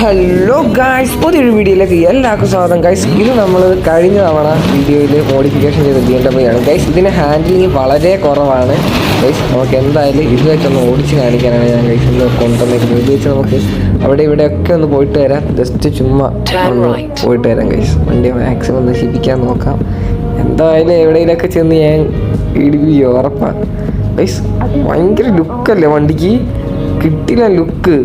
Hello guys, പുതിയൊരു വീഡിയോയിലേക്ക് എല്ലാവർക്കും സ്വാഗതം. ഗൈസ്, ഇത് നമ്മൾ കഴിഞ്ഞ തവണ വീഡിയോയിൽ മോഡിഫിക്കേഷൻ ചെയ്ത BMW ആണ്. ഗൈസ്, ഇതിന് ഹാൻഡിലിങ് വളരെ കുറവാണ്. ഗൈസ്, നമുക്ക് എന്തായാലും ഇത് വെച്ചൊന്ന് ഓടിച്ച് കാണിക്കാനാണ് ഞാൻ ഗൈസ് ഇന്ന് കൊണ്ടുവന്നിരിക്കുന്നത്. ഇത് വെച്ച് നമുക്ക് അവിടെ ഇവിടെയൊക്കെ ഒന്ന് പോയിട്ട് വരാം. ജസ്റ്റ് ചുമ്മാ ഒന്ന് പോയിട്ട് വരാം ഗൈസ്. വണ്ടി മാക്സിമം നശിപ്പിക്കാൻ നോക്കാം. എന്തായാലും എവിടെയെങ്കിലൊക്കെ ചെന്ന് ഞാൻ ഇടിക്കുകയോ ഉറപ്പാണ്. ഗൈസ്, ഭയങ്കര ലുക്കല്ലേ വണ്ടിക്ക്, കിട്ടില്ല ലുക്ക്.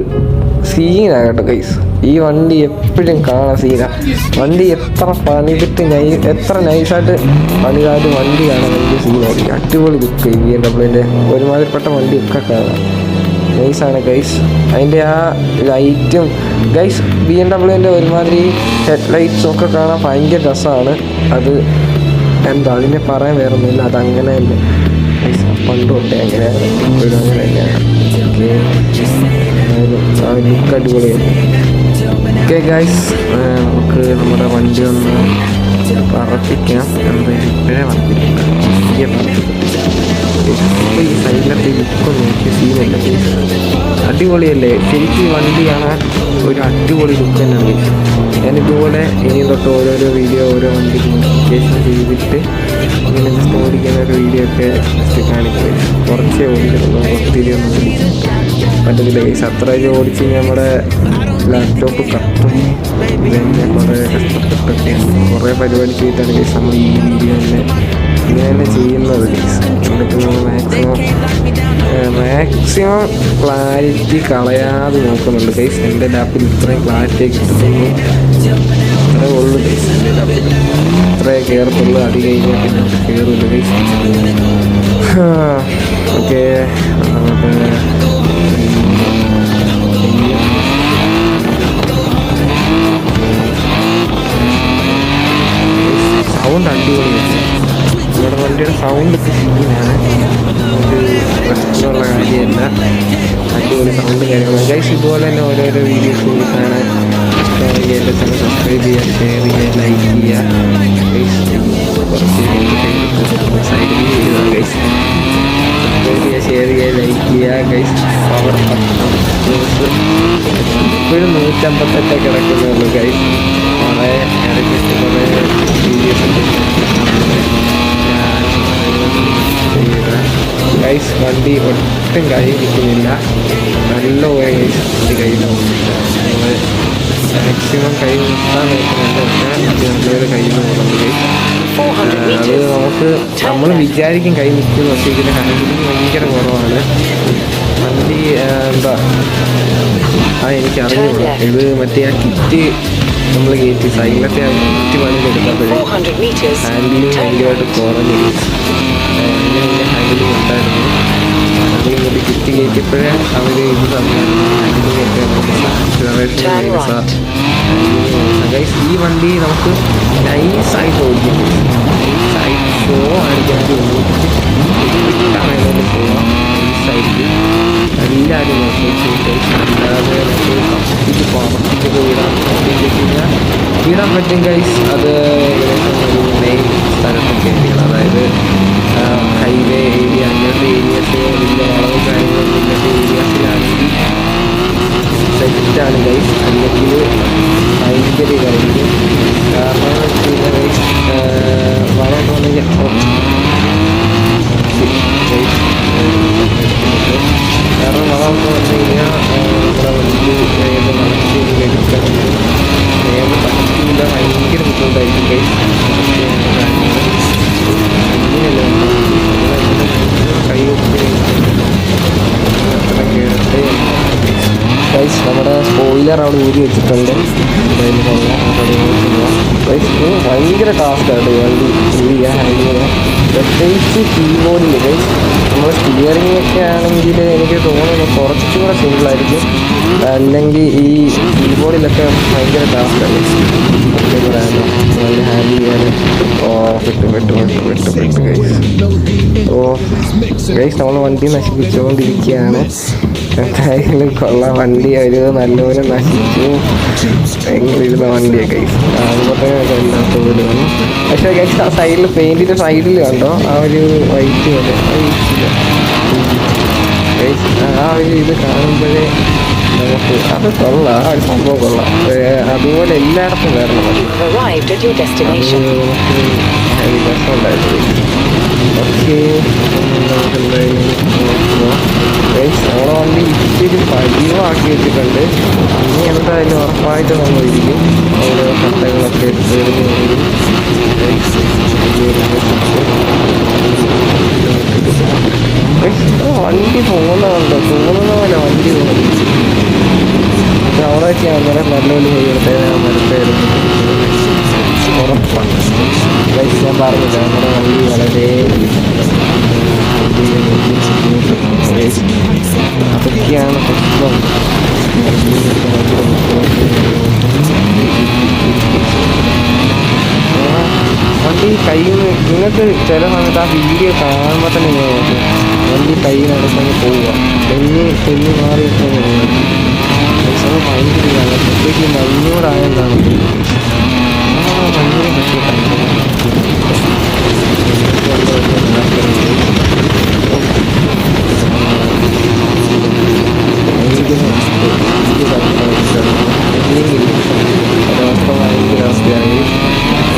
സീനാണ് കേട്ടോ ഗൈസ്. ഈ വണ്ടി എപ്പോഴും കാണാൻ സീനാണ്. വണ്ടി എത്ര പണിതിട്ട് എത്ര നൈസായിട്ട് പണിതായിട്ട് വണ്ടി കാണാൻ വലിയ സീനായിരിക്കും. അടിപൊളി ലുക്ക് BMW ഒരുമാതിരിപ്പെട്ട വണ്ടിയൊക്കെ കാണാം. നൈസാണ് ഗൈസ്. അതിൻ്റെ ആ ലൈറ്റും ഗൈസ്, BMW ഒരുമാതിരി ഹെഡ് ലൈറ്റ്സും ഒക്കെ കാണാൻ ഭയങ്കര രസമാണ്. അത് എന്താ അതിനെ പറയാൻ വേറൊന്നുമില്ല, അതങ്ങനെ തന്നെ ഗൈസ്. പണ്ട് തൊട്ടേ അങ്ങനെയാണ്, ഇപ്പോഴും അങ്ങനെ തന്നെയാണ്. ലുക്ക് അടിപൊളിയാണ്. ഓക്കെ ഗൈസ്, നമുക്ക് നമ്മുടെ വണ്ടി ഒന്ന് പറപ്പിക്കാം. എന്തായാലും ഇപ്പോഴേ പറപ്പിക്കാം. ഈ സൈഡിലത്തെ ലുക്ക് നോക്കിയ സീനല്ല, അടിപൊളിയല്ലേ ശരിക്കും. വണ്ടി കാണാൻ ഒരു അടിപൊളി ലുക്ക് തന്നെയാണ്. ഞാനിതുപോലെ ഇനി തൊട്ട് ഓരോരോ വീഡിയോ ഓരോ വണ്ടി മോഡിഫിക്കേഷൻ ചെയ്തിട്ട് ഇങ്ങനെ ജസ്റ്റ് ഓടിക്കുന്ന ഒരു വീഡിയോ ഒക്കെ ജസ്റ്റ് കാണിക്കുക. കുറച്ചേ ഓടിക്കുന്നുള്ളൂ, ഒത്തിരി ഒന്നും പറ്റത്തില്ല ഗൈസ്. അത്ര ഓടിച്ച് നമ്മുടെ ലാപ്ടോപ്പ് കത്തും. പിന്നെ കുറേ കഷ്ടപ്പെട്ടൊക്കെയാണ്, കുറേ പരിപാടി ചെയ്തിട്ടാണ് ഗൈസ് നമ്മൾ ഈ വീഡിയോ തന്നെ ഇങ്ങനെ തന്നെ ചെയ്യുന്നത് ഗൈസ്. എന്നിട്ട് നമ്മൾ മാക്സിമം ക്ലാരിറ്റി കളയാതെ നോക്കുന്നുണ്ട് ഗൈസ്. എൻ്റെ ലാപ്പിൽ ഇത്രയും ക്ലാരിറ്റി കിട്ടുന്നു, അത്രേ ഉള്ളൂ ഗൈസ്. എൻ്റെ ലാപ്പിൽ ഇത്രേ കയറത്തുള്ളൂ, അത് കഴിഞ്ഞാൽ പിന്നെ കയറില്ല ഗൈസ്. ഓക്കെ, നമുക്ക് സൗണ്ട് അടിപൊളിയാണ്. നമ്മുടെ വണ്ടിയുടെ സൗണ്ട് ഒക്കെ ശരിയാണ്, ഒരു പ്രശ്നമുള്ള കാര്യമല്ല. അടിപൊളി സൗണ്ട് കാര്യങ്ങളാണ് ഗൈസ്. ഇതുപോലെ തന്നെ ഓരോരോ വീഡിയോസ് കാണാൻ ഇഷ്ടമാണെങ്കിൽ എൻ്റെ ചാനൽ സബ്സ്ക്രൈബ് ചെയ്യുക, ഷെയർ ചെയ്യുക, ലൈക്ക് ചെയ്യുക ഗൈസ്. കുറച്ച് സൈഡിൽ ചെയ്യുക ഗൈസ്. സബ്സ്ക്രൈബ് ചെയ്യുക, ഷെയർ ചെയ്യുക, ലൈക്ക് ചെയ്യുക ഗൈസ്. പവർ ഇപ്പോഴും 158 കിടക്കുന്നുള്ളൂ ഗൈസ്. കുറേ ഇടയ്ക്ക് കുറേ വീഡിയോസ് ഗൈസ്. വണ്ടി ഒട്ടും കൈ നിൽക്കുന്നില്ല, നല്ല പോലെ ഗൈസ്. വണ്ടി കയ്യിൽ പോകുന്നില്ല. നമ്മൾ മാക്സിമം കൈ നിർത്താൻ നോക്കുന്നുണ്ട്, പക്ഷേ നല്ലൊരു കയ്യിൽ നിന്ന് പോകുന്നുണ്ട് ഗൈസ്. അത് നമ്മൾ വിചാരിക്കും കൈ നിൽക്കുന്നു, പക്ഷേ ഇതിൻ്റെ ഹാൻഡിലിങ് ഭയങ്കര കുറവാണ്. വണ്ടി എന്താ എനിക്കറിയില്ല. ഇത് മറ്റേ ആ കിറ്റ് നമ്മൾ കയറ്റി സൈഡിലത്തെ ആ കിറ്റ് പണിയിലെടുത്തപ്പോഴേ ഹാൻഡിലിങ് ഭയങ്കരമായിട്ട് കുറഞ്ഞു. ഹാൻഡിലിങ് ഉണ്ടായിരുന്നു, ഹാൻഡിലിങ് കൂടി കിറ്റ് കയറ്റിയപ്പോഴേ അവർ ഇത് ഹാൻഡിലിങ് ഒക്കെ ഗൈസ്. ഈ വണ്ടി നമുക്ക് നൈസായിട്ട് ഓടിക്കാൻ പറ്റും, നൈസായിട്ട് ഷോ കാണിക്കാൻ വേണ്ടി പോവാം നൈസായിട്ട്. എല്ലാവരും നോക്കി അല്ലാതെ ഇത് പറപ്പിച്ചൊക്കെ വീടാൻ പറ്റും ഗൈസ്. അത് ഏകദേശം ഒരു മെയിൻ സ്ഥലത്തൊക്കെ ഉണ്ട്, അതായത് ഹൈവേ ഏരിയ അങ്ങനത്തെ ഏരിയസ്, വലിയ വളവ് കാര്യങ്ങളൊന്നും ഇല്ലാത്ത ഏരിയാസിലാണെങ്കിൽ സെറ്റാണ് ഗൈസ്. അല്ലെങ്കിൽ ഭയങ്കര ഇതായിരിക്കും. കാരണം പിന്നെ ഗൈസ് വളം തോന്നില്ല കാരണം വളമെന്ന് പറഞ്ഞു കഴിഞ്ഞാൽ നമ്മുടെ വണ്ടി വേഗം നടത്തി എടുക്കണമെങ്കിൽ വേഗം പറ്റില്ല, ഭയങ്കര ബുദ്ധിമുട്ടായിരിക്കും ഗൈസ്. അങ്ങനെയല്ല കൈ വെച്ച് ഗൈസ്. നമ്മുടെ സ്പോയിലർ അവിടെ ഊരി വെച്ചിട്ടുണ്ട്. ഭയങ്കര ടാസ്ക്കാണ് വണ്ടി ഊരിയ ഹാൻഡിൽ ചെയ്യാൻ, പ്രത്യേകിച്ച് കീബോർഡിൽ ഗൈസ്. നമ്മൾ സ്റ്റിയറിംഗ് ഒക്കെ ആണെങ്കിൽ എനിക്ക് തോന്നുന്നു കുറച്ചുകൂടെ സിമ്പിളായിരിക്കും, അല്ലെങ്കിൽ ഈ കീബോർഡിലൊക്കെ ഭയങ്കര ടാസ്ക്കാണ് ഹാൻഡിൽ ചെയ്യാൻ. പെട്ട് ഗൈസ്. നമ്മൾ വണ്ടി നശിപ്പിച്ചുകൊണ്ടിരിക്കുകയാണ്. എന്തായാലും കൊള്ളാം, വണ്ടി ഒരു നല്ലപോലെ നശിച്ചു. ഭയങ്കര ഇരുന്ന വണ്ടിയാണ് ഗൈസ്. അതുപോലെ ഇല്ലാത്ത പോലെ വന്നു. പക്ഷേ ഗൈസ്, ആ സൈഡിൽ പെയിൻറ്റിൻ്റെ സൈഡിൽ കണ്ടോ ആ ഒരു വൈറ്റ് പോലെ ഗൈസ്. ആ ഒരു ഇത് കാണുമ്പോഴേ നമുക്ക് അത് കൊള്ളാം, ആ ഒരു സംഭവം കൊള്ളാം. അതുപോലെ എല്ലായിടത്തും വരണം. Arrived at your destination. രസമുണ്ടായിരുന്നു. ഓക്കെ, നമ്മളെ വണ്ടി ഇച്ചിരി പതിവാക്കി വെച്ചിട്ടുണ്ട്. ഇനി എന്തായാലും ഉറപ്പായിട്ട് നമ്മൾ ഇരിക്കും. ഓരോ കട്ടകളൊക്കെ എടുത്ത് വണ്ടി തോന്നുന്ന പോലെ വണ്ടി തോന്നുന്നു. അവിടെ വെച്ചാൽ അന്നേരം നല്ലൊരു മരത്തായിരുന്നു ഉറപ്പാണ്. ഞാൻ പറഞ്ഞില്ല, നമ്മുടെ വണ്ടി വളരെ അതൊക്കെയാണ് പ്രശ്നം. വണ്ടി കയ്യിൽ നിന്ന് നിങ്ങൾക്ക് ചില സമയത്ത് ആ വീഡിയോ കാണുമ്പോൾ തന്നെ വണ്ടി കയ്യിൽ നടക്കുന്ന പോവുക, തെന്നി മാറിയിട്ട് ഭയങ്കര പ്രത്യേകിച്ച് മഞ്ഞോടായതാണ് ഭയങ്കര ഒരവസ്ഥ ഭയങ്കര അവസ്ഥയായി.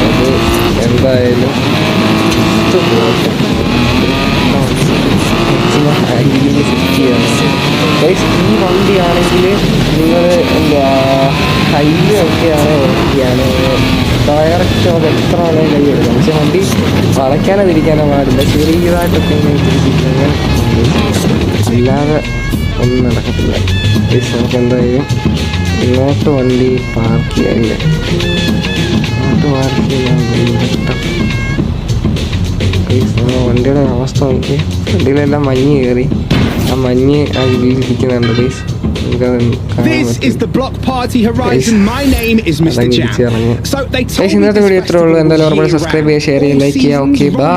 അത് എന്തായാലും ഹാൻഡിലിങ് സെറ്റ് ചെയ്യണം. ഈ വണ്ടിയാണെങ്കിൽ നിങ്ങൾ എന്താ കയ്യൊക്കെയാണ് ഓക്കെയാണ് ഡയറക്റ്റ് നമുക്ക് എത്ര വേണമെങ്കിൽ കൈ എടുക്കാം. പക്ഷെ വണ്ടി വളയ്ക്കാനോ തിരിക്കാനോ പാടില്ല. ചെറിയതായിട്ടൊക്കെ ഇങ്ങനെ തിരിച്ചിട്ടുണ്ടെങ്കിൽ അല്ലാതെ ഒന്നും നടക്കത്തില്ല. നമുക്ക് എന്തായാലും ഇങ്ങോട്ട് വണ്ടി പാർക്ക് ചെയ്യാനില്ല. ഇങ്ങോട്ട് പാർക്ക് ചെയ്യാൻ വണ്ടിയുടെ അവസ്ഥ നോക്കി. വണ്ടിയിലെല്ലാം മഞ്ഞ് കയറി. ആ മഞ്ഞ് ആ വീട്ടിലിരിക്കുന്നുണ്ട് ഗൈസ്. ഇന്നത്തെ വീഡിയോ ഇത്രേ ഉള്ളൂ. എന്തായാലും ഉറപ്പായിട്ട് സബ്സ്ക്രൈബ് ചെയ്യുക, ഷെയർ ചെയ്യുക, ലൈക്ക് ചെയ്യുക. Okay, by.